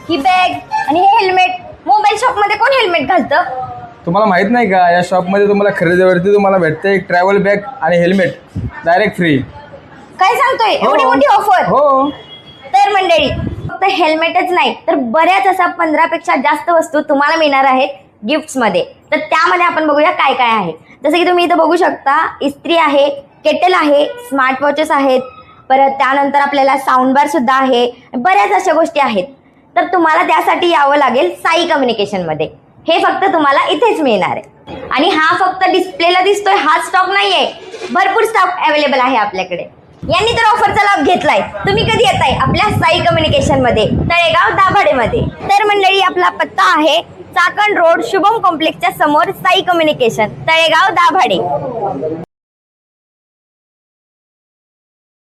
ही bag आणि हे helmet. Mobile shop मध्ये कोण हेल्मेट घालतं? तुम्हाला माहित नाही का, या शॉपमध्ये तुम्हाला खरेदीवरती तुम्हाला भेटते एक ट्रॅव्हल बॅग आणि हेल्मेट डायरेक्ट फ्री. काय सांगतोय? एवढी मोठी ऑफर? हो. तर मंडळी, फक्त हेल्मेटच नाही तर बऱ्याच अशा 15 पेक्षा जास्त वस्तू तुम्हाला मिळणार आहेत गिफ्ट्स मध्ये. तर त्यामध्ये आपण बघूया काय काय आहे. जसं की तुम्ही इथं बघू शकता, इस्त्री आहे, केटल आहे, स्मार्ट वॉचेस आहेत, परत त्यानंतर आपल्याला साऊंड बार सुद्धा आहे, बऱ्याच अशा गोष्टी आहेत. तर तुम्हाला त्यासाठी यावं लागेल साई कम्युनिकेशन मध्ये. हे फक्त तुम्हाला इथेच मिळणार आहे. आणि हा फक्त डिस्प्लेला दिसतोय हा स्टॉक नाहीये, भरपूर स्टॉक अवेलेबल आहे आपल्याकडे. यांनी तर ऑफरचा लाभ घेतलाय. तुम्ही कधी येताय आपल्या साई कम्युनिकेशन मध्ये, तळेगाव दाभाडे मध्ये? तर मंडळी, आपला पत्ता आहे चाकण रोड, शुभम कॉम्प्लेक्सच्या समोर साई कम्युनिकेशन, तळेगाव दाभाडे.